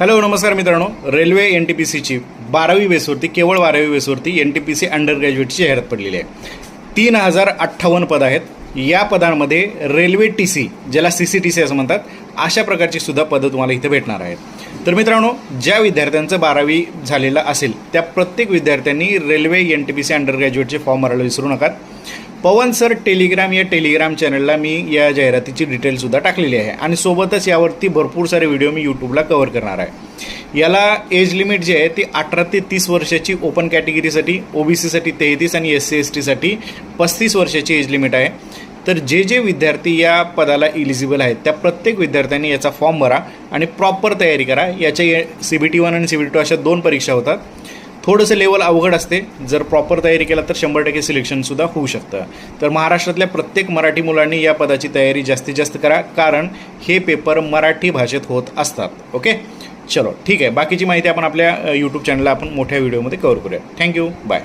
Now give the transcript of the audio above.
Hello नमस्कार मित्रांनो, railway N T P सीची 12वी बेसवरती केवळ 12वी बेसवरती N T P C under ग्रॅज्युएटची जाहिरात पडलेली आहे. 3058 पद आहेत. या पदांमध्ये रेल्वे टी सी, ज्याला सी सी टी सी असं म्हणतात, अशा प्रकारची सुद्धा पदं तुम्हाला इथे भेटणार आहेत. तर मित्रांनो, ज्या विद्यार्थ्यांचं 12वी झालेलं असेल त्या प्रत्येक विद्यार्थ्यांनी railway N T P C under ग्रॅज्युएटचे फॉर्म भरायला विसरू नका. पवन सर टेलिग्राम या टेलिग्राम चॅनलला मी या जाहिरातीची डिटेलसुद्धा टाकलेली आहे आणि सोबतच यावरती भरपूर सारे व्हिडिओ मी यूट्यूबला कव्हर करणार आहे. याला एज लिमिट जी आहे ती 18 ते 30 वर्षाची ओपन कॅटेगरीसाठी, ओबीसीसाठी 33 आणि SC ST साठी 35 वर्षाची एज लिमिट आहे. तर जे विद्यार्थी या पदाला इलिजिबल आहेत त्या प्रत्येक विद्यार्थ्यांनी याचा फॉर्म भरा आणि प्रॉपर तयारी करा. याच्या CBT 1 आणि CBT 2 अशा 2 परीक्षा होतात. थोडंसं लेवल अवघड असते. जर प्रॉपर तयारी केला तर 100% सिलेक्शनसुद्धा होऊ शकतं. तर महाराष्ट्रातल्या प्रत्येक मराठी मुलांनी या पदाची तयारी जास्तीत जास्त करा, कारण हे पेपर मराठी भाषेत होत असतात. ओके, चलो ठीक आहे. बाकीची माहिती आपण आपल्या यूट्यूब चॅनलला आपण मोठ्या व्हिडिओमध्ये कव्हर करूया. Thank you, bye.